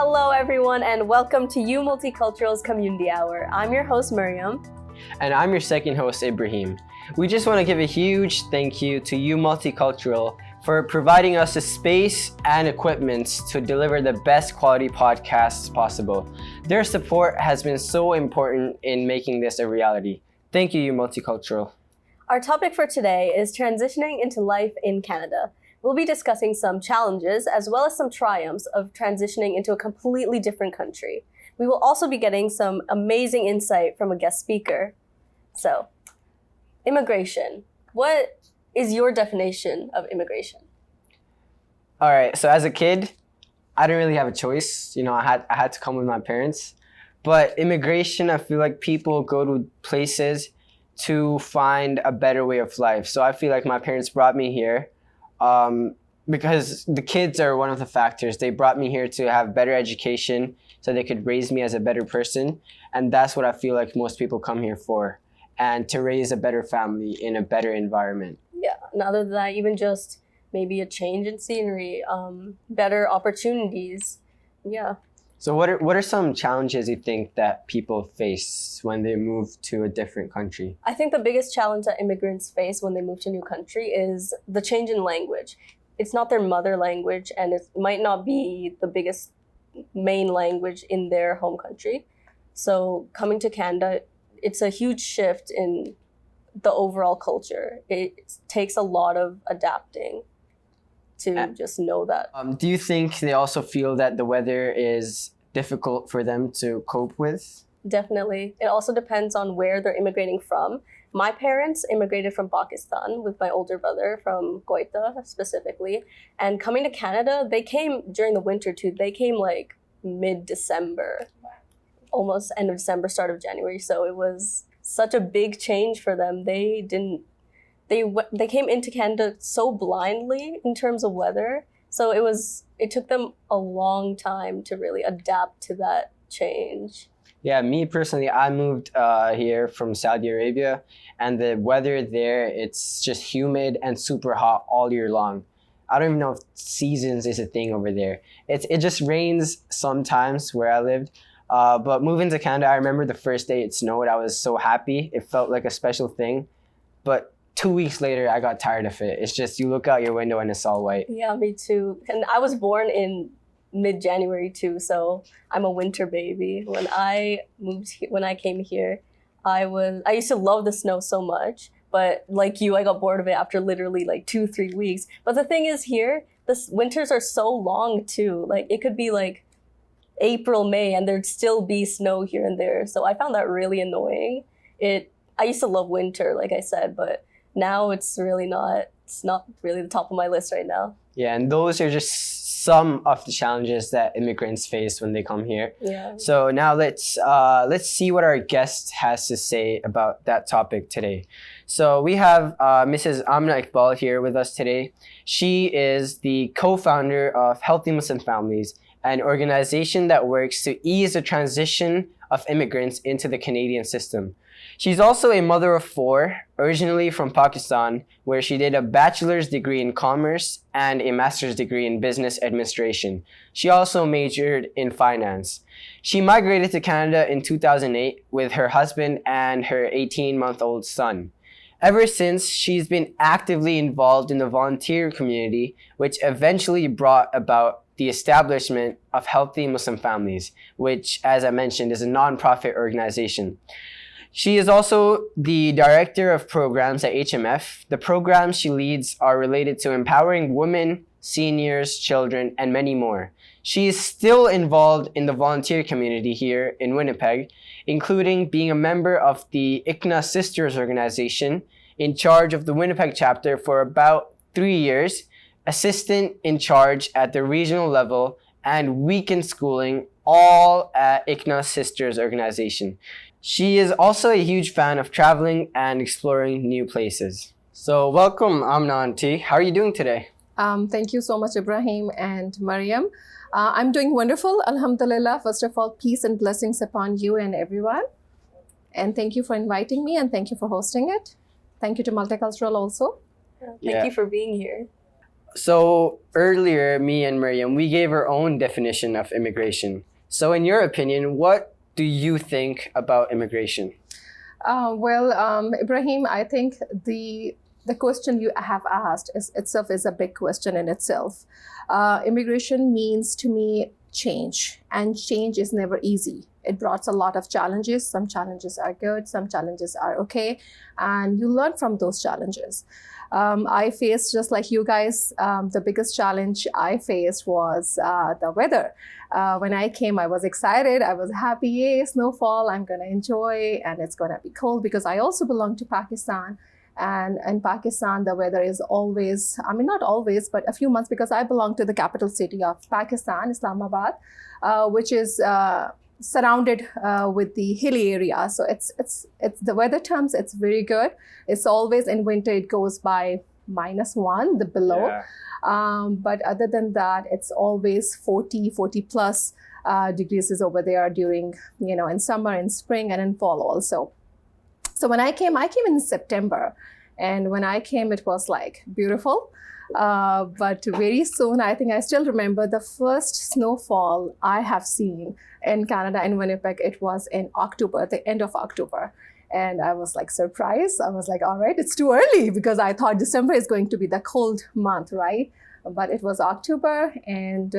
Hello everyone and welcome to You Multicultural's Community Hour. I'm your host Miriam. And I'm your second host Ibrahim. We just want to give a huge thank you to You Multicultural for providing us the space and equipment to deliver the best quality podcasts possible. Their support has been so important in making this a reality. Thank you, You Multicultural. Our topic for today is transitioning into life in Canada. We'll be discussing some challenges as well as some triumphs of transitioning into a completely different country. We will also be getting some amazing insight from a guest speaker. So, immigration. What is your definition of immigration? All right, so as a kid, I didn't really have a choice. I had to come with my parents. But immigration, I feel like people go to places to find a better way of life. So I feel like my parents brought me here because the kids are one of the factors. They brought me here to have better education so they could raise me as a better person. And that's what I feel like most people come here for, and to raise a better family in a better environment. Yeah, and other than that, even just maybe a change in scenery, better opportunities. Yeah. So what are some challenges you think that people face when they move to a different country? I think the biggest challenge that immigrants face when they move to a new country is the change in language. It's not their mother language, and it might not be the biggest main language in their home country. So coming to Canada, it's a huge shift in the overall culture. It takes a lot of adapting to just know that. Do you think they also feel that the weather is difficult for them to cope with? Definitely. It also depends on where they're immigrating from. My parents immigrated from Pakistan with my older brother from Quetta specifically. And coming to Canada, they came during the winter too. They came like mid-December, almost end of December, start of January. So it was such a big change for them. They came into Canada so blindly in terms of weather. So it took them a long time to really adapt to that change. Yeah, me personally, I moved here from Saudi Arabia, and the weather there, it's just humid and super hot all year long. I don't even know if seasons is a thing over there. It just rains sometimes where I lived. But moving to Canada, I remember the first day it snowed, I was so happy. It felt like a special thing. But 2 weeks later, I got tired of it. It's just you look out your window and it's all white. Yeah, me too. And I was born in mid-January too, so I'm a winter baby. When I came here, I used to love the snow so much, but like you, I got bored of it after literally like 2-3 weeks. But the thing is here, the winters are so long too. Like it could be like April, May, and there'd still be snow here and there. So I found that really annoying. I used to love winter, like I said, but now it's not really the top of my list right now. Yeah, and those are just some of the challenges that immigrants face when they come here. Yeah. So now let's see what our guest has to say about that topic today. So we have Mrs. Amna Iqbal here with us today. She is the co-founder of Healthy Muslim Families, an organization that works to ease the transition of immigrants into the Canadian system. She's also a mother of 4, originally from Pakistan, where she did a bachelor's degree in commerce and a master's degree in business administration. She also majored in finance. She migrated to Canada in 2008 with her husband and her 18-month-old son. Ever since, she's been actively involved in the volunteer community, which eventually brought about the establishment of Healthy Muslim Families, which, as I mentioned, is a nonprofit organization. She is also the director of programs at HMF. The programs she leads are related to empowering women, seniors, children, and many more. She is still involved in the volunteer community here in Winnipeg, including being a member of the ICNA Sisters organization, in charge of the Winnipeg chapter for about 3 years, assistant in charge at the regional level, and weekend schooling, all at ICNA Sisters organization. She is also a huge fan of traveling and exploring new places. So welcome, Amna Auntie. How are you doing today? Thank you so much, Ibrahim and Mariam. I'm doing wonderful, alhamdulillah. First of all, peace and blessings upon you and everyone. And thank you for inviting me, and thank you for hosting it. Thank you to Multicultural also. Thank you for being here. So earlier, me and Miriam, we gave our own definition of immigration. So in your opinion, what do you think about immigration? Ibrahim, I think the question you have asked is a big question in itself. Immigration means to me change, and change is never easy. It brought a lot of challenges. Some challenges are good, some challenges are okay, and you learn from those challenges. I faced, just like you guys, the biggest challenge I faced was the weather. When I came, I was excited. I was happy. Yay, snowfall. I'm going to enjoy, and it's going to be cold because I also belong to Pakistan. And in Pakistan, the weather is always, I mean, not always, but a few months, because I belong to the capital city of Pakistan, Islamabad, which is surrounded with the hilly area. So it's the weather terms, it's very good. It's always in winter, it goes by -1, the below. Yeah. But other than that, it's always 40 plus degrees is over there during, in summer, in spring, and in fall also. So when I came in September. And when I came, it was like beautiful. But very soon, I think I still remember the first snowfall I have seen in Canada, in Winnipeg. It was in October, the end of October. And I was like surprised. I was like, all right, it's too early, because I thought December is going to be the cold month, right? But it was October, and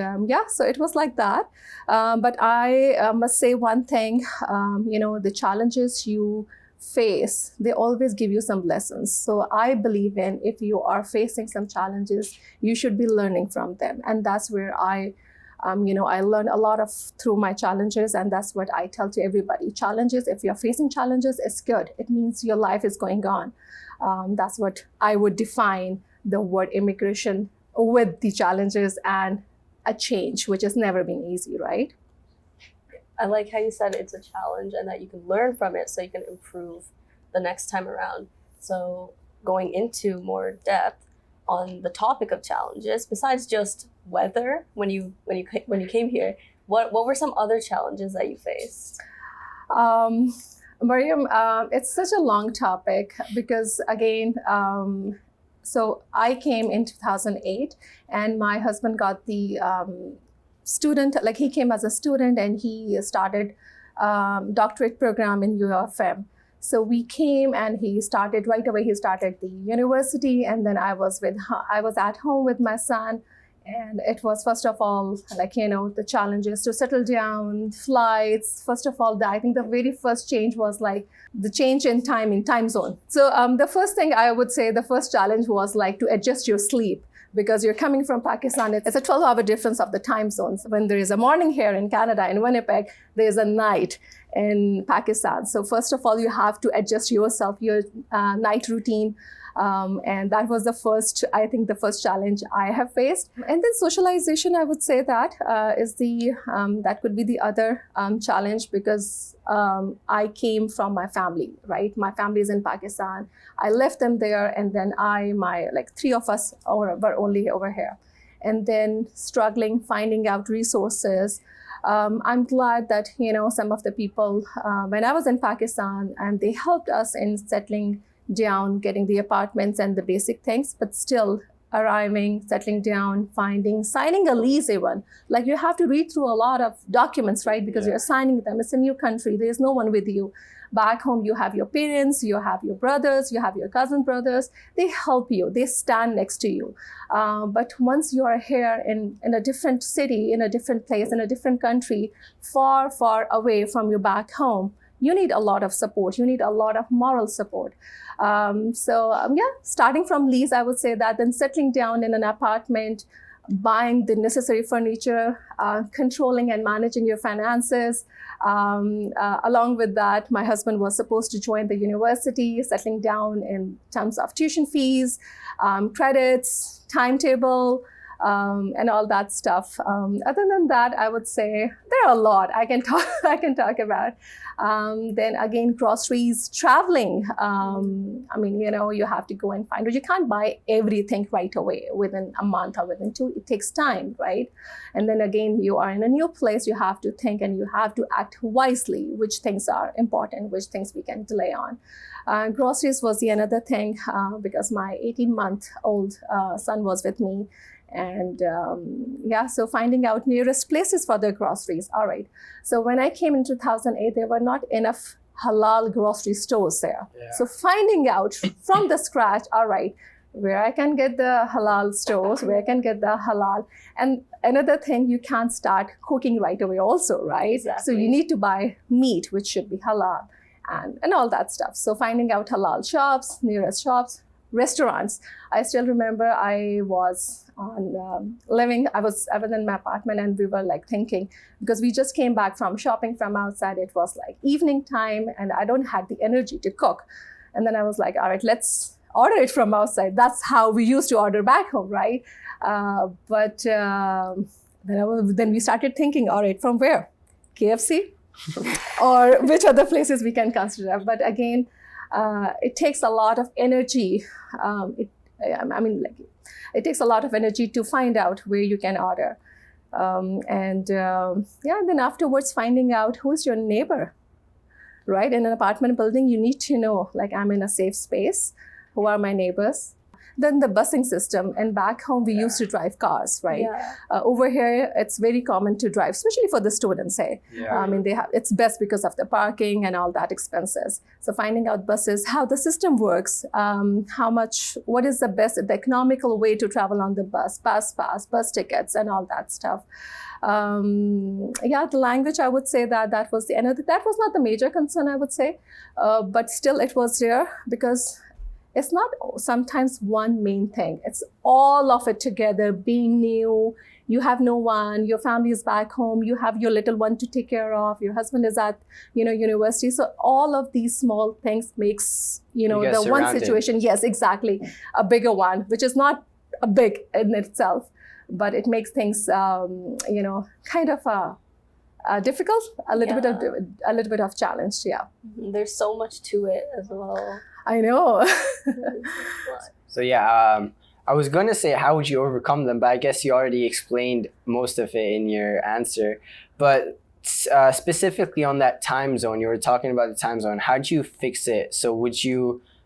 so it was like that. But I must say one thing, the challenges you face, they always give you some lessons. So I believe in, if you are facing some challenges, you should be learning from them. And that's where I learned a lot through my challenges, and that's what I tell to everybody. Challenges, if you're facing challenges, it's good. It means your life is going on. That's what I would define the word immigration, with the challenges and a change, which has never been easy, right? I like how you said it's a challenge and that you can learn from it so you can improve the next time around. So going into more depth on the topic of challenges, besides just weather, when you came here, what were some other challenges that you faced? Mariam, it's such a long topic, because again, so I came in 2008, and my husband got the student, like he came as a student, and he started doctorate program in UFM. So we came, and he started right away. He started the university, and then I was at home with my son, and it was, first of all, the challenges to settle down, flights. First of all, I think the very first change was like the change in time zone. So the first thing I would say, the first challenge was like to adjust your sleep, because you're coming from Pakistan. It's a 12-hour difference of the time zones. When there is a morning here in Canada, in Winnipeg, there's a night in Pakistan. So first of all, you have to adjust yourself, your night routine. And that was the first challenge I have faced. And then socialization, I would say that that could be the other challenge, because I came from my family, right? My family is in Pakistan. I left them there, and then three of us were only over here. And then struggling, finding out resources. I'm glad that, some of the people, when I was in Pakistan, and they helped us in settling down, getting the apartments and the basic things, but still arriving, settling down, signing a lease even. Like, you have to read through a lot of documents, right? Because you're signing them. It's a new country. There's no one with you. Back home, you have your parents, you have your brothers, you have your cousin brothers. They help you. They stand next to you. But once you are here in a different city, in a different place, in a different country, far, far away from your back home, you need a lot of support. You need a lot of moral support. Starting from lease, I would say that, then settling down in an apartment, buying the necessary furniture, controlling and managing your finances. Along with that, my husband was supposed to join the university, settling down in terms of tuition fees, credits, timetable, and all that stuff. Other than that, I would say there are a lot I can talk about. Then again, groceries, traveling. I mean, you have to go and find it. You can't buy everything right away within a month or within 2. It takes time, right? And then again, you are in a new place. You have to think and you have to act wisely, which things are important, which things we can delay on. Groceries was the another thing because my 18-month-old son was with me. And so finding out nearest places for the groceries. All right. So when I came in 2008, there were not enough halal grocery stores there. Yeah. So finding out from the scratch, all right, where I can get the halal stores, where I can get the halal. And another thing, you can't start cooking right away also, right? Exactly. So you need to buy meat, which should be halal and all that stuff. So finding out halal shops, nearest shops, restaurants. I still remember I was on I was in my apartment and we were like thinking, because we just came back from shopping from outside. It was like evening time and I don't have the energy to cook. And then I was like, all right, let's order it from outside. That's how we used to order back home, right? Then we started thinking, all right, from where? KFC? Or which other places we can consider? But again, it takes a lot of energy. It takes a lot of energy to find out where you can order. And then afterwards finding out who's your neighbor, right? In an apartment building, you need to know, like, I'm in a safe space. Who are my neighbors? Then the busing system. And back home, we used to drive cars, right? Yeah. Over here, it's very common to drive, especially for the students, hey. Yeah. It's best because of the parking and all that expenses. So finding out buses, how the system works, what is the economical way to travel on the bus, bus pass, bus tickets, and all that stuff. The language, I would say that was that was not the major concern, I would say, but still it was there because it's not sometimes one main thing. It's all of it together, being new. You have no one, your family is back home, you have your little one to take care of, your husband is at, university. So all of these small things makes, the one situation, yes, exactly, a bigger one, which is not a big in itself, but it makes things, kind of difficult, a little bit of challenge, yeah. There's so much to it as well. I know. So I was going to say, how would you overcome them? But I guess you already explained most of it in your answer. But specifically on that time zone, you were talking about the time zone. How did you fix it?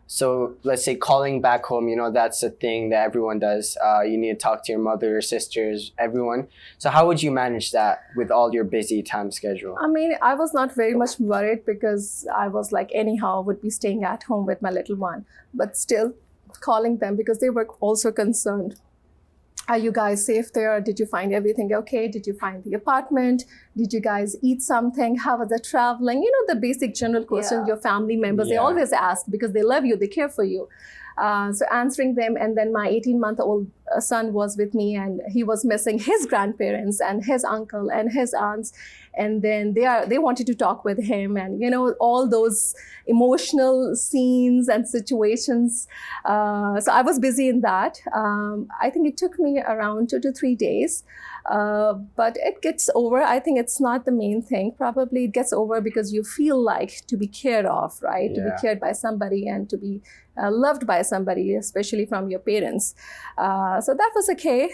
So let's say calling back home, that's a thing that everyone does. You need to talk to your mother, sisters, everyone. So how would you manage that with all your busy time schedule? I was not very much worried because I was like, anyhow, would be staying at home with my little one. But still calling them because they were also concerned. Are you guys safe there? Did you find everything okay? Did you find the apartment? Did you guys eat something? How was the traveling? The basic general questions your family members, they always ask because they love you, they care for you. So answering them, and then my 18-month-old son was with me and he was missing his grandparents and his uncle and his aunts. And then they wanted to talk with him and, all those emotional scenes and situations. So I was busy in that. I think it took me around 2 to 3 days, but it gets over. I think it's not the main thing. Probably it gets over because you feel like to be cared of, right? Yeah. To be cared by somebody and to be loved by somebody, especially from your parents. So that was okay.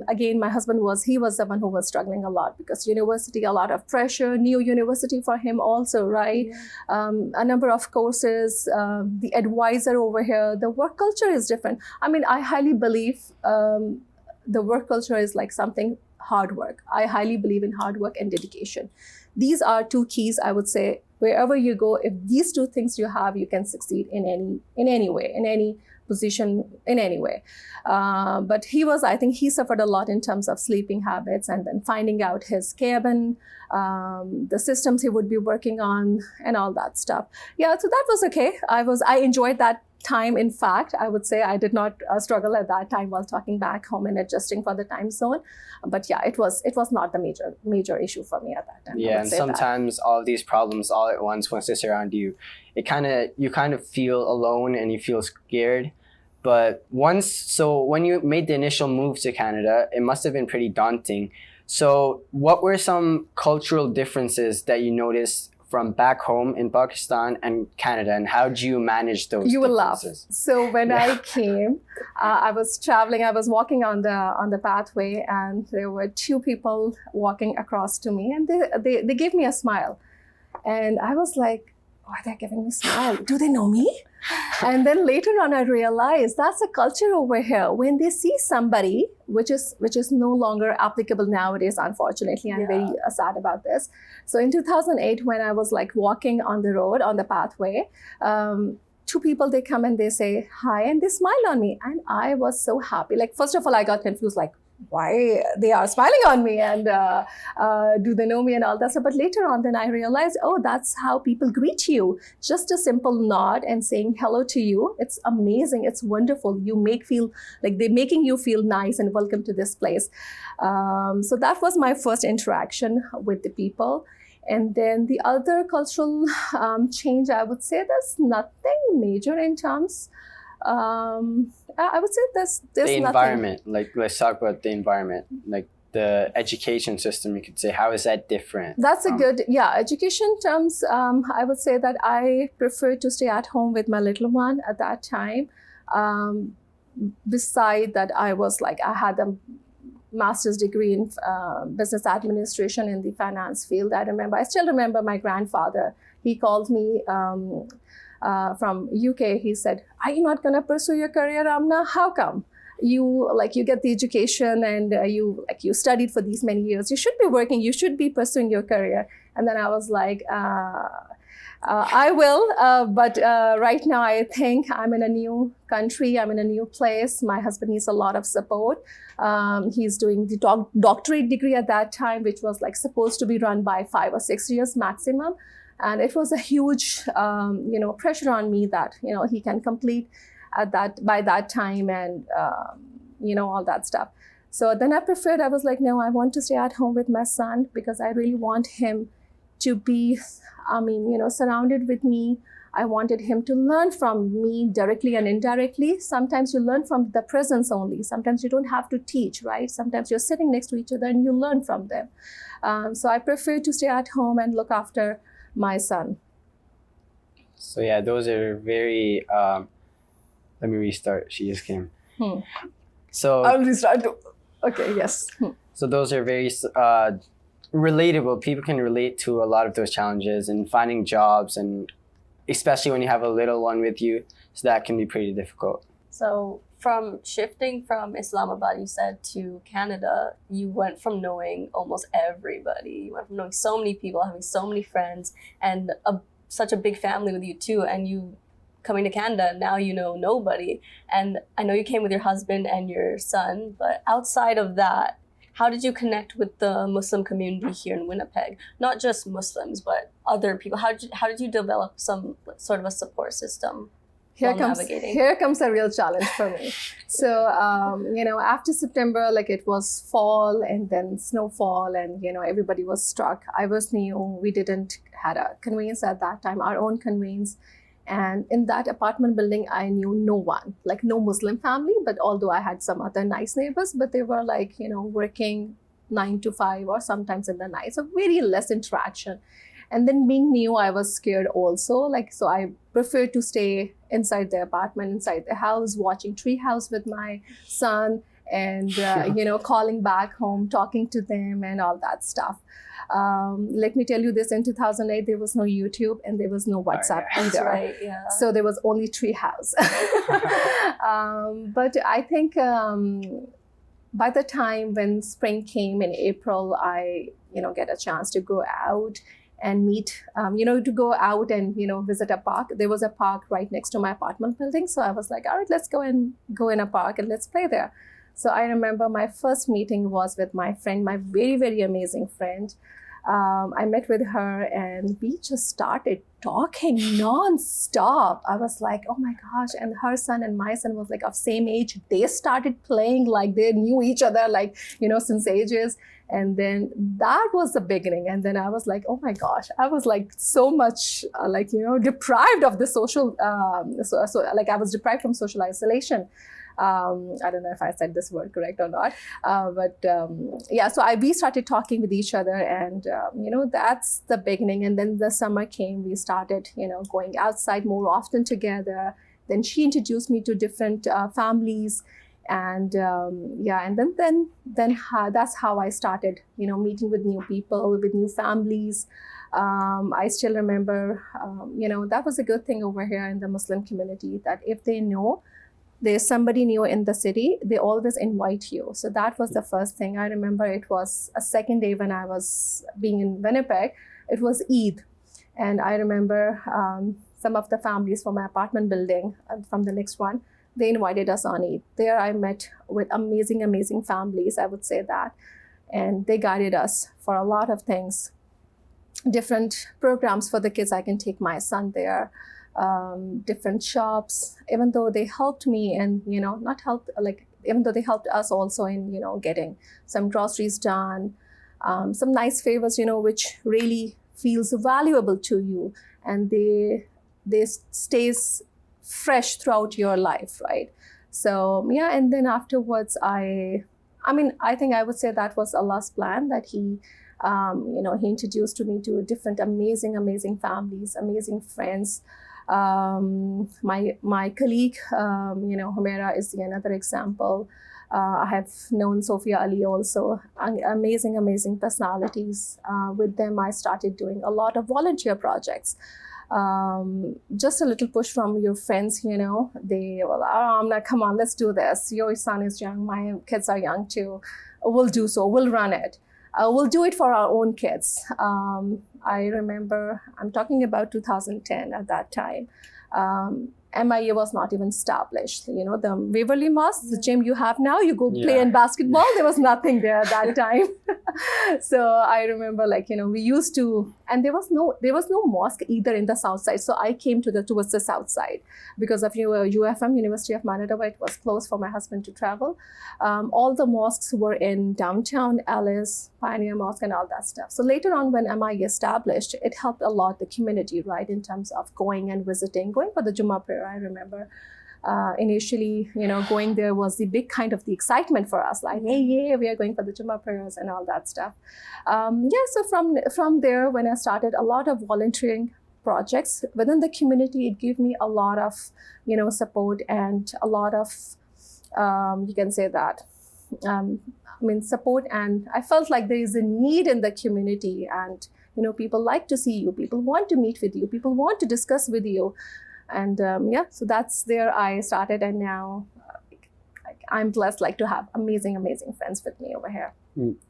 Again, my husband was the one who was struggling a lot because university, a lot of pressure, new university for him also, right? Yeah. A number of courses, the advisor over here, the work culture is different. I highly believe the work culture is like something hard work. I highly believe in hard work and dedication. These are 2 keys, I would say. Wherever you go, if these 2 things you have, you can succeed in any way, in any position, in any way. But I think he suffered a lot in terms of sleeping habits and then finding out his cabin, the systems he would be working on and all that stuff. Yeah, so that was okay. I enjoyed that time. In fact, I would say I did not struggle at that time while talking back home and adjusting for the time zone. But yeah, it was not the major issue for me at that time. Yeah, and sometimes all these problems all at once they surround you, you kind of feel alone and you feel scared. But when you made the initial move to Canada, it must have been pretty daunting. So what were some cultural differences that you noticed from back home in Pakistan and Canada, and how do you manage those You will laugh. differences? So when I came, I was traveling. I was walking on the pathway, and there were two people walking across to me, and they gave me a smile, and I was like, "Why they're giving me a smile? Do they know me?" And then later on, I realized that's a culture over here. When they see somebody, which is no longer applicable nowadays, unfortunately, I'm very sad about this. So in 2008, when I was like walking on the road, on the pathway, two people, they come and they say hi, and they smile on me, and I was so happy. Like, first of all, I got confused, like, why they are smiling on me, and do they know me and all that stuff. But later on, then I realized, oh, that's how people greet you. Just a simple nod and saying hello to you. It's amazing. It's wonderful. You feel like they're making you feel nice and welcome to this place. So that was my first interaction with the people. And then the other cultural change, I would say there's nothing major in terms. I would say there's The nothing. environment, like let's talk about the environment, like the education system, you could say, how is that different? That's a good, education terms, I would say that I prefer to stay at home with my little one at that time. Beside that, I had a master's degree in business administration in the finance field. I still remember my grandfather. He called me from UK. He said, "Are you not going to pursue your career, Amna? How come? You get the education, and you studied for these many years. You should be working. You should be pursuing your career." And then I was like, I will, but right now I think I'm in a new country. I'm in a new place. My husband needs a lot of support. He's doing the doctorate degree at that time, which was supposed to be run by 5 or 6 years maximum. And it was a huge, pressure on me that, he can complete by that time, and, all that stuff. So then I was like, no, I want to stay at home with my son, because I really want him to be, surrounded with me. I wanted him to learn from me directly and indirectly. Sometimes you learn from the presence only. Sometimes you don't have to teach, right? Sometimes you're sitting next to each other and you learn from them. So I prefer to stay at home and look after my son. So yeah, those are very, let me restart. She just came. So I'll restart. Okay, yes. So those are very relatable. People can relate to a lot of those challenges and finding jobs, and especially when you have a little one with you. So that can be pretty difficult. So from shifting from Islamabad, you said, to Canada, you went from knowing almost everybody. You went from knowing so many people, having so many friends, and such a big family with you too. And you coming to Canada, now you know nobody. And I know you came with your husband and your son, but outside of that, how did you connect with the Muslim community here in Winnipeg? Not just Muslims, but other people. How did you develop some sort of a support system? Here comes a real challenge for me. So, after September, it was fall and then snowfall, and, everybody was struck. I was new. We didn't had a conveyance at that time, our own conveyance. And in that apartment building, I knew no one, no Muslim family, but although I had some other nice neighbors, but they were working 9 to 5 or sometimes in the night. So very less interaction. And then being new, I was scared also. So I preferred to stay inside the apartment, inside the house, watching Treehouse with my son, and, calling back home, talking to them and all that stuff. Let me tell you this, in 2008, there was no YouTube and there was no WhatsApp either. That's right, yeah. So there was only Treehouse. But I think by the time when spring came in April, I, get a chance to go out and meet, to go out and, visit a park. There was a park right next to my apartment building. So I was like, all right, let's go in a park and let's play there. So I remember my first meeting was with my friend, my very, very amazing friend. I met with her and we just started talking non-stop. I was like, oh my gosh. And her son and my son was like of same age. They started playing like they knew each other, like, since ages. And then that was the beginning. And then I was like, oh my gosh, I was like so much deprived of the social, like I was deprived from social isolation. I don't know if I said this word correct or not, so we started talking with each other, and that's the beginning. And then the summer came, we started going outside more often together. Then she introduced me to different families, and and then that's how I started meeting with new people, with new families. I still remember that was a good thing over here in the Muslim community, that if they know there's somebody new in the city, they always invite you. So that was the first thing. I remember it was a second day when I was being in Winnipeg. It was Eid. And I remember some of the families from my apartment building, from the next one, they invited us on Eid. There I met with amazing, amazing families, I would say that. And they guided us for a lot of things. Different programs for the kids. I can take my son there. Different shops, even though they helped me and even though they helped us also in getting some groceries done, some nice favors which really feels valuable to you, and they stays fresh throughout your life, right? So and then afterwards I think I would say that was Allah's plan, that he he introduced me to different amazing families, amazing friends. My colleague, Humaira is another example. I have known Sophia Ali also, amazing personalities. With them, I started doing a lot of volunteer projects. Just a little push from your friends, they will, Amna, come on, let's do this. Your son is young, my kids are young too. We'll do so, we'll run it. We'll do it for our own kids. I remember, I'm talking about 2010 at that time. MIA was not even established. The Waverly Mosque, the gym you have now, you go play in basketball. There was nothing there at that time. So I remember, we used to, and there was no mosque either in the south side. So I came towards the south side because of UFM, University of Manitoba. It was closed for my husband to travel. All the mosques were in downtown Alice, Pioneer Mosque, and all that stuff. So later on, when MIA established, it helped a lot the community, right, in terms of going and visiting, going for the Jummah prayer. I remember initially, going there was the big kind of the excitement for us, like, hey, we are going for the Jummah prayers and all that stuff. So from there, when I started a lot of volunteering projects within the community, it gave me a lot of, support and a lot of, you can say that, support. And I felt like there is a need in the community, and, people like to see you, people want to meet with you, people want to discuss with you. And so that's there I started, and now I'm blessed to have amazing friends with me over here.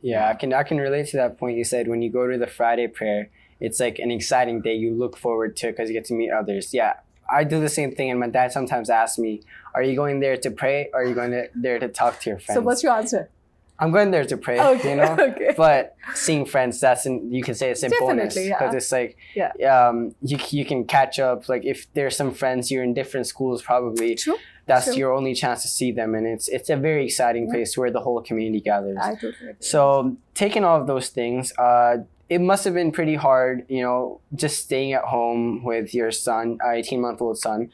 Yeah, I can relate to that point you said. When you go to the Friday prayer, it's like an exciting day you look forward to because you get to meet others. Yeah, I do the same thing, and my dad sometimes asks me, "Are you going there to pray, or are you going there to talk to your friends?" So what's your answer? I'm going there to pray, Okay. But seeing friends, you can say it's a bonus, because it's like, you can catch up. Like if there's some friends you're in different schools, probably that's your only chance to see them, and it's a very exciting place where the whole community gathers. I totally agree. So taking all of those things, it must have been pretty hard, just staying at home with your son, 18-month-old son,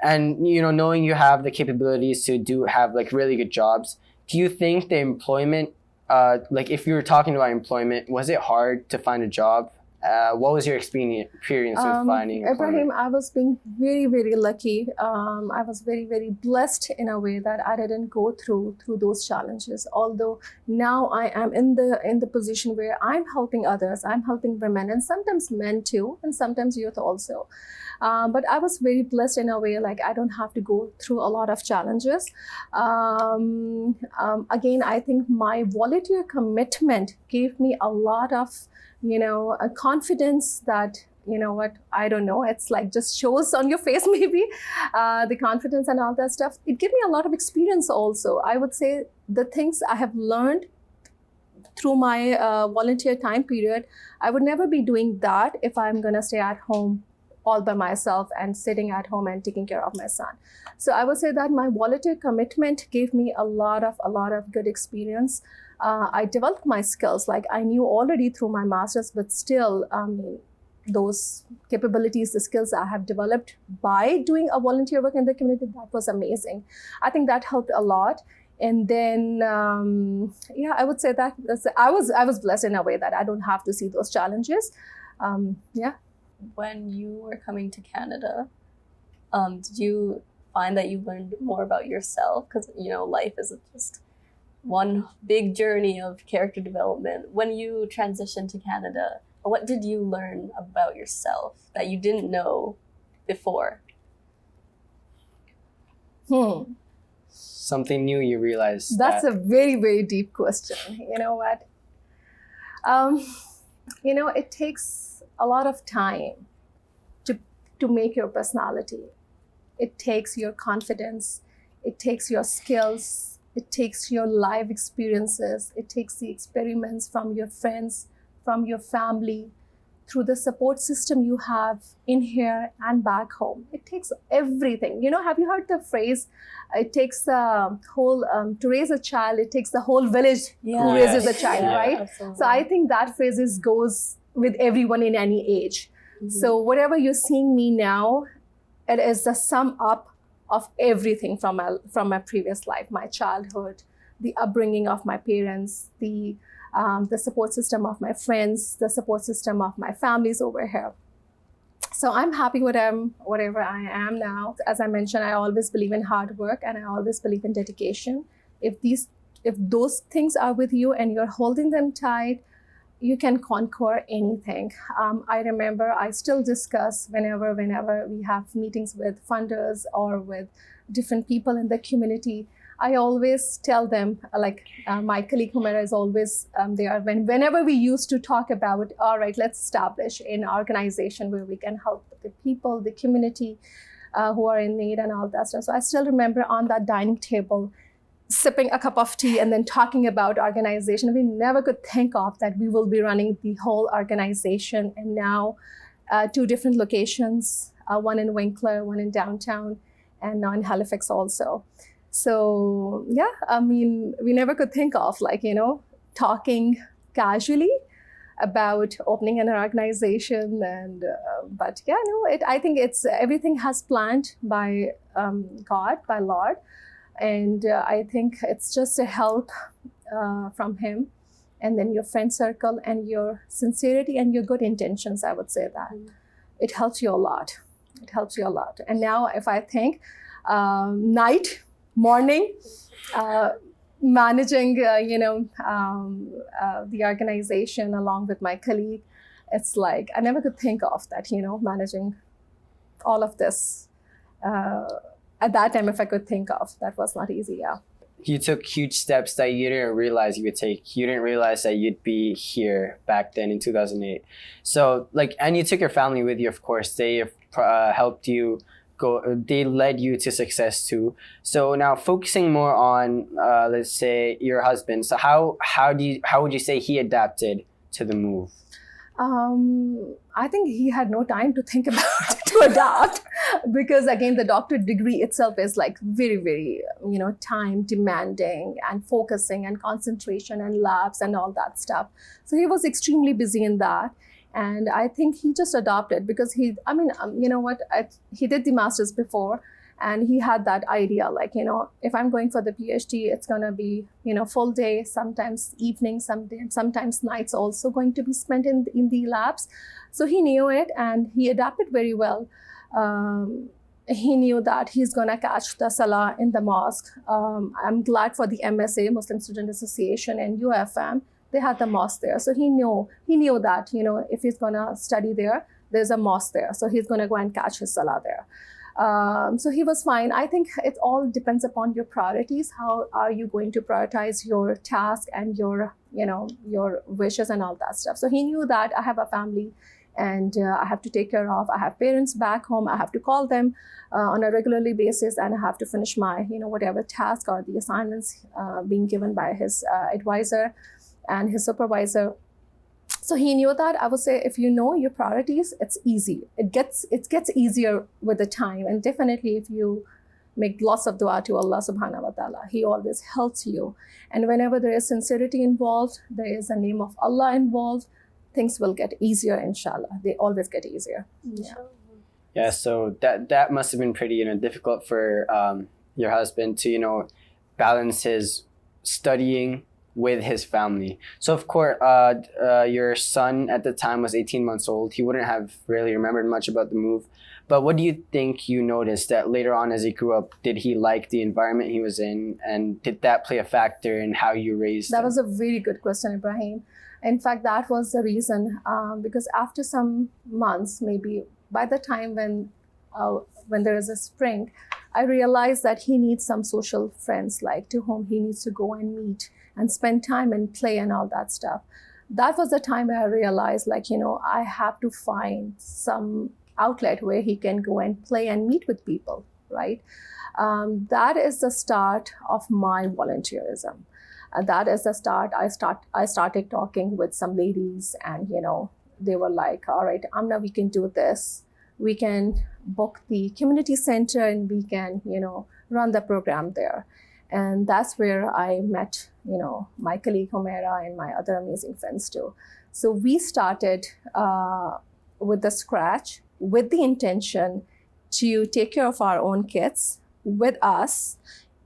and knowing you have the capabilities to have like really good jobs. Do you think the employment, if you were talking about employment, was it hard to find a job? What was your experience with finding employment? Ibrahim, I was being very, very lucky. I was very, very blessed in a way that I didn't go through those challenges. Although now I am in the position where I'm helping others, I'm helping women, and sometimes men too, and sometimes youth also. But I was very blessed in a way, I don't have to go through a lot of challenges. Again, I think my volunteer commitment gave me a lot of, a confidence that, I don't know, it's just shows on your face maybe, the confidence and all that stuff. It gave me a lot of experience also. I would say the things I have learned, through my volunteer time period, I would never be doing that if I'm going to stay at home all by myself and sitting at home and taking care of my son. So I would say that my volunteer commitment gave me a lot of good experience. I developed my skills, like I knew already through my master's, but still those capabilities, the skills I have developed by doing a volunteer work in the community, that was amazing. I think that helped a lot. And then, I would say that I was blessed in a way that I don't have to see those challenges. When you were coming to Canada, did you find that you learned more about yourself? Because, life is just one big journey of character development. When you transitioned to Canada, what did you learn about yourself that you didn't know before? Something new you realized. That's a very, very deep question. You know what? It takes a lot of time to make your personality. It takes your confidence. It takes your skills. It takes your life experiences. It takes the experiments from your friends, from your family, through the support system you have in here and back home. It takes everything. Have you heard the phrase, it takes the whole, to raise a child, it takes the whole village who raises a child, right? Absolutely. So I think that phrase goes with everyone in any age. Mm-hmm. So whatever you're seeing me now, it is the sum up of everything from my previous life, my childhood, the upbringing of my parents, the support system of my friends, the support system of my families over here. So I'm happy with whatever I am now. As I mentioned, I always believe in hard work and I always believe in dedication. If those things are with you and you're holding them tight, you can conquer anything. I remember I still discuss whenever we have meetings with funders or with different people in the community. I always tell them, my colleague Humera is always there. Whenever we used to talk about, all right, let's establish an organization where we can help the people, the community who are in need and all that stuff. So I still remember on that dining table, sipping a cup of tea and then talking about organization. We never could think of that we will be running the whole organization. And now 2 different locations, one in Winkler, one in downtown, and now in Halifax also. So we never could think of talking casually about opening an organization. And I think it's everything has planned by God, by Lord. And I think it's just a help from Him, and then your friend circle and your sincerity and your good intentions. I would say that it helps you a lot. It helps you a lot. And now, if I think night, morning, managing, the organization along with my colleague, it's like I never could think of that. Managing all of this. At that time, if I could think of, that was not easy, yeah. You took huge steps that you didn't realize you would take. You didn't realize that you'd be here back then in 2008. So, and you took your family with you, of course. They helped you go. They led you to success too. So now focusing more on, let's say, your husband. So how would you say he adapted to the move? I think he had no time to think about to adapt, because again, the doctorate degree itself is very, very, time demanding and focusing and concentration and labs and all that stuff. So he was extremely busy in that. And I think he just adopted because he did the master's before. And he had that idea, if I'm going for the PhD, it's going to be, full day, sometimes evenings, sometimes nights also going to be spent in the labs. So he knew it and he adapted very well. He knew that he's going to catch the Salah in the mosque. I'm glad for the MSA, Muslim Student Association, and UFM, they had the mosque there. So he knew that, if he's going to study there, there's a mosque there. So he's going to go and catch his Salah there. So he was fine. I think it all depends upon your priorities. How are you going to prioritize your task and your wishes and all that stuff? So he knew that I have a family and I have to take care of. I have parents back home. I have to call them on a regularly basis, and I have to finish my, whatever task or the assignments being given by his advisor. and his supervisor. So he knew that. I would say, if you know your priorities, it's easy. It gets easier with the time. And definitely if you make lots of dua to Allah subhanahu wa ta'ala, He always helps you. And whenever there is sincerity involved, there is a name of Allah involved, things will get easier, inshallah. They always get easier. Yeah. Yeah, so that must have been pretty difficult for your husband to balance his studying with his family. So of course, your son at the time was 18 months old. He wouldn't have really remembered much about the move. But what do you think you noticed that later on as he grew up, did he like the environment he was in? And did that play a factor in how you raised him? That was a very good question, Ibrahim. In fact, that was the reason, because after some months, maybe by the time when there is a spring, I realized that he needs some social friends, like to whom he needs to go and meet and spend time and play and all that stuff. That was the time I realized, I have to find some outlet where he can go and play and meet with people, right? That is the start of my volunteerism. That is the start. I started talking with some ladies, and they were like, all right, Amna, we can do this. We can book the community center and we can, run the program there. And that's where I met, my colleague Humaira and my other amazing friends too. So we started with the scratch, with the intention to take care of our own kids with us,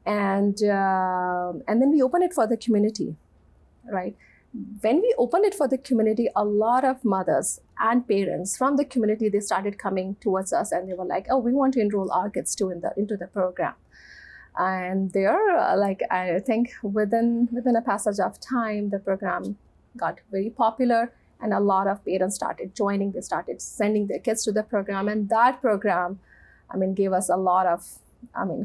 and then we opened it for the community, right? When we opened it for the community, a lot of mothers and parents from the community, they started coming towards us, and they were like, oh, we want to enroll our kids too into the program. And they're I think within a passage of time, the program got very popular, and a lot of parents started joining. They started sending their kids to the program, and that program, gave us a lot of,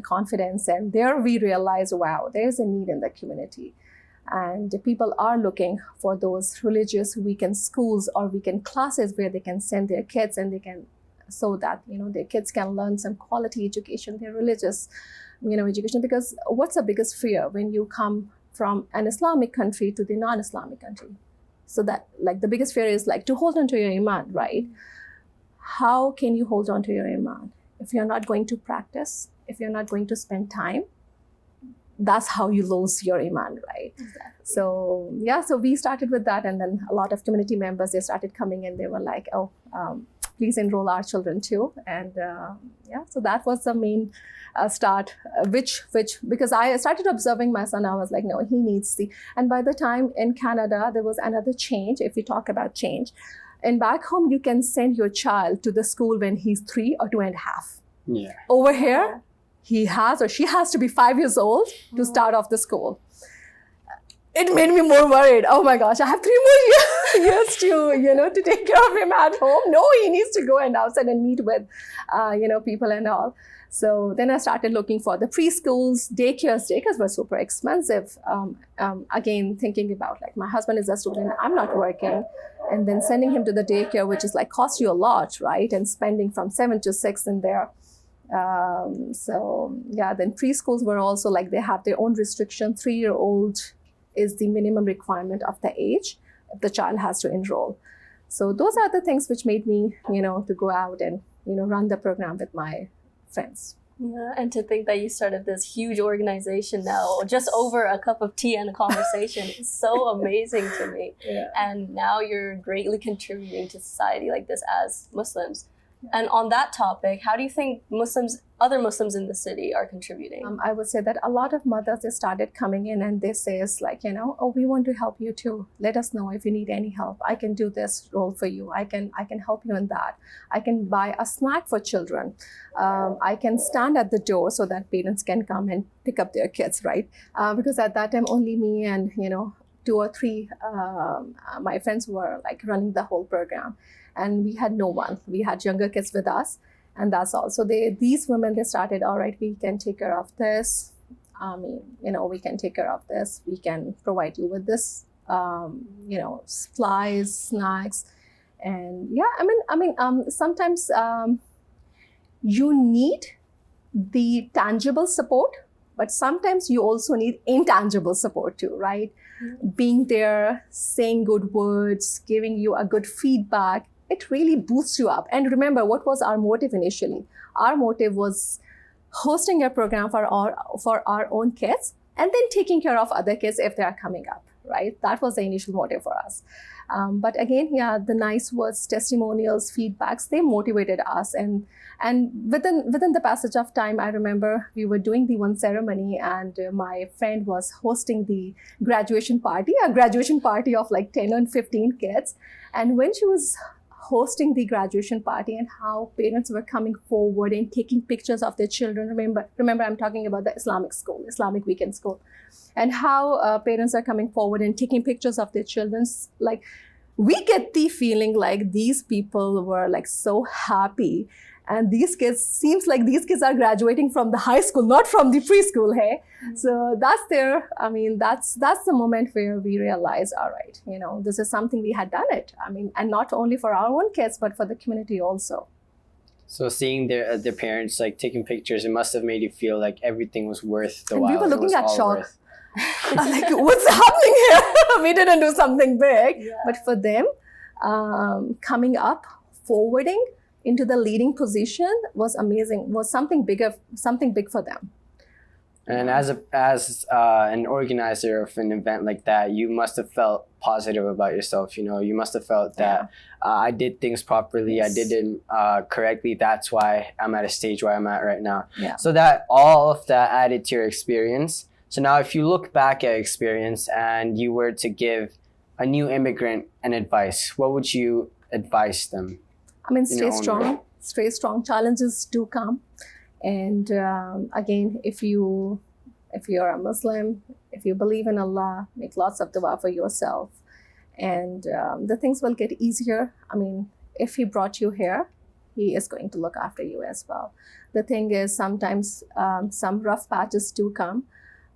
confidence. And there we realized, wow, there's a need in the community. And people are looking for those religious weekend schools or weekend classes where they can send their kids, and they can, so that, their kids can learn some quality education, their religious, education. Because what's the biggest fear when you come from an Islamic country to the non-Islamic country? So that, the biggest fear is to hold on to your iman, right? How can you hold on to your iman if you're not going to practice, if you're not going to spend time? That's how you lose your iman, right? Exactly. So we started with that, and then a lot of community members, they started coming, and they were like, oh, please enroll our children too. And so that was the main start, which because I started observing my son, I was like, no, he needs and by the time in Canada, there was another change. If we talk about change, and back home, you can send your child to the school when he's 3 or 2.5. Yeah. Over here, he has or she has to be 5 years old to start off the school. It made me more worried. Oh my gosh, I have 3 more years to take care of him at home. No, he needs to go and outside and meet with, people and all. So then I started looking for the preschools, daycares. Daycares were super expensive. Again, thinking about my husband is a student, I'm not working. And then sending him to the daycare, which is cost you a lot, right? And spending from 7 to 6 in there. Then preschools were also they have their own restriction. 3-year-old is the minimum requirement of the age if the child has to enroll. So those are the things which made me, to go out and, run the program with my friends. Yeah, and to think that you started this huge organization now, just over a cup of tea and a conversation, is so amazing to me. Yeah. And now you're greatly contributing to society like this as Muslims. And on that topic, how do you think other Muslims in the city are contributing? I would say that a lot of mothers, they started coming in and they say, oh, we want to help you too. Let us know if you need any help. I can do this role for you. I can help you in that. I can buy a snack for children. I can stand at the door so that parents can come and pick up their kids, right? Because at that time, only me and, 2 or 3, my friends were running the whole program. And we had no one. We had younger kids with us, and that's all. So these women, they started, all right, we can take care of this. We can take care of this. We can provide you with this, supplies, snacks. And sometimes you need the tangible support, but sometimes you also need intangible support too, right? Being there, saying good words, giving you a good feedback, it really boosts you up. And remember, what was our motive initially? Our motive was hosting a program for our own kids and then taking care of other kids if they are coming up, right? That was the initial motive for us. But again, yeah, the nice words, testimonials, feedbacks, they motivated us. And within the passage of time, I remember we were doing the one ceremony and my friend was hosting the graduation party, a graduation party of like 10 or 15 kids. And when she was hosting the graduation party and how parents were coming forward and taking pictures of their children. Remember, I'm talking about the Islamic weekend school, and how parents are coming forward and taking pictures of their children. Like, we get the feeling like these people were like so happy. And seems like these kids are graduating from the high school, not from the preschool, hey? Mm-hmm. So that's the moment where we realize, all right, this is something we had done it. And not only for our own kids, but for the community also. So seeing their parents like taking pictures, it must have made you feel like everything was worth the while. We were looking at shock. Like, what's happening here? We didn't do something big. Yeah. But for them, coming up, forwarding into the leading position was amazing, was something big for them. And as an organizer of an event like that, you must have felt positive about yourself. You must have felt that I did things properly. Yes. I did it correctly. That's why I'm at a stage where I'm at right now. Yeah. So that all of that added to your experience. So now if you look back at experience and you were to give a new immigrant an advice, what would you advise them? Stay strong. Stay strong. Challenges do come. And again, if you're a Muslim, if you believe in Allah, make lots of dua for yourself. And the things will get easier. If He brought you here, He is going to look after you as well. The thing is, sometimes some rough patches do come.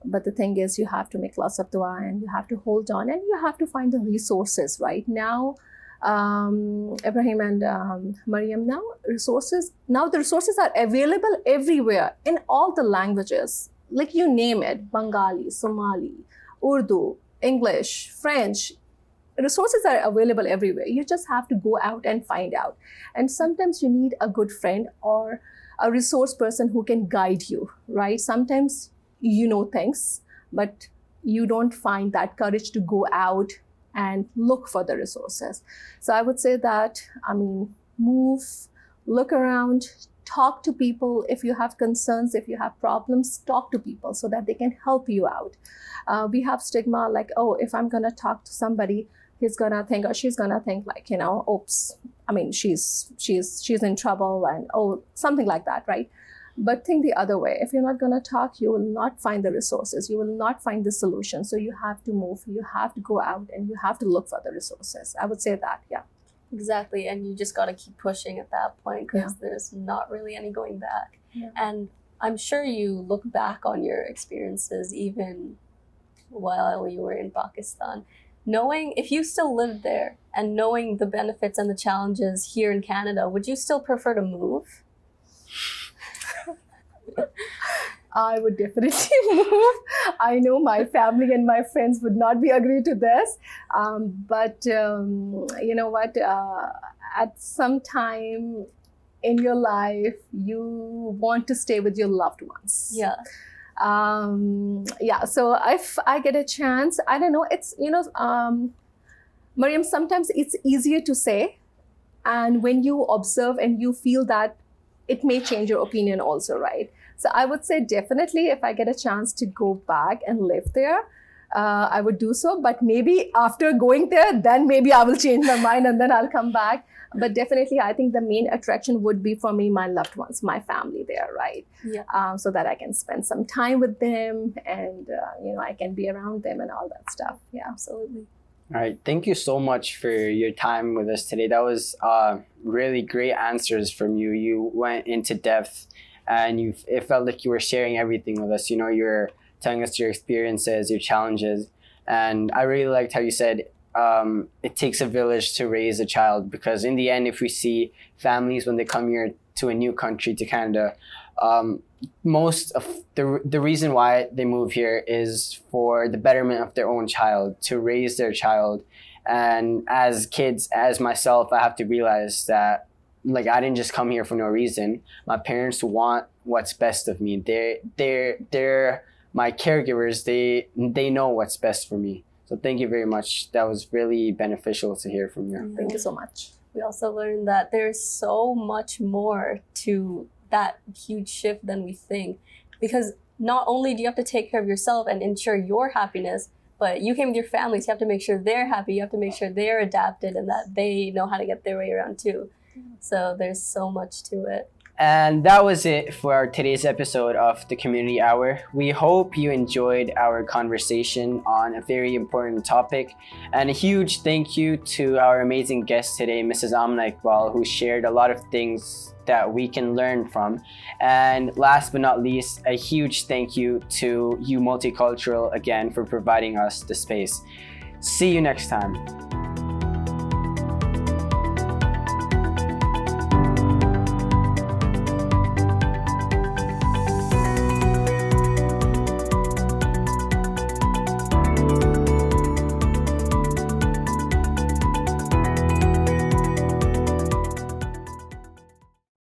But the thing is, you have to make lots of dua and you have to hold on and you have to find the resources right now. Ibrahim and Mariam, now the resources are available everywhere in all the languages, like you name it: Bengali, Somali, Urdu, English, French. Resources are available everywhere. You just have to go out and find out. And sometimes you need a good friend or a resource person who can guide you, right? Sometimes you know things, but you don't find that courage to go out and look for the resources. So I would say that, move, look around, talk to people. If you have concerns, if you have problems, talk to people so that they can help you out. We have stigma like, oh, if I'm gonna talk to somebody, he's gonna think or she's gonna think like, oops, she's in trouble and something like that, right? But think the other way. If you're not going to talk, you will not find the resources. You will not find the solution. So you have to move. You have to go out and you have to look for the resources. I would say that, yeah. Exactly. And you just got to keep pushing at that point because there's not really any going back. Yeah. And I'm sure you look back on your experiences even while you were in Pakistan. Knowing, if you still lived there and knowing the benefits and the challenges here in Canada, would you still prefer to move? I would definitely move. I know my family and my friends would not be agree to this. But you know what? At some time in your life, you want to stay with your loved ones. Yeah. So if I get a chance, I don't know, it's, Mariam, sometimes it's easier to say. And when you observe and you feel that, it may change your opinion also, right? So I would say definitely if I get a chance to go back and live there, I would do so. But maybe after going there, then maybe I will change my mind and then I'll come back. But definitely, I think the main attraction would be for me, my loved ones, my family there, right? Yeah. So that I can spend some time with them and, I can be around them and all that stuff. Yeah, absolutely. All right. Thank you so much for your time with us today. That was really great answers from you. You went into depth and it felt like you were sharing everything with us. You were telling us your experiences, your challenges. And I really liked how you said it takes a village to raise a child, because in the end, if we see families when they come here to a new country, to Canada, most of the reason why they move here is for the betterment of their own child, to raise their child. And as kids, as myself, I have to realize that, like, I didn't just come here for no reason. My parents want what's best of me. They're my caregivers. They know what's best for me. So thank you very much. That was really beneficial to hear from you. Thank you so much. We also learned that there's so much more to that huge shift than we think. Because not only do you have to take care of yourself and ensure your happiness, but you came with your families. You have to make sure they're happy. You have to make sure they're adapted and that they know how to get their way around too. So there's so much to it. And that was it for today's episode of the Community Hour. We hope you enjoyed our conversation on a very important topic. And a huge thank you to our amazing guest today, Mrs. Amna Iqbal, who shared a lot of things that we can learn from. And last but not least, a huge thank you to you Multicultural again for providing us the space. See you next time.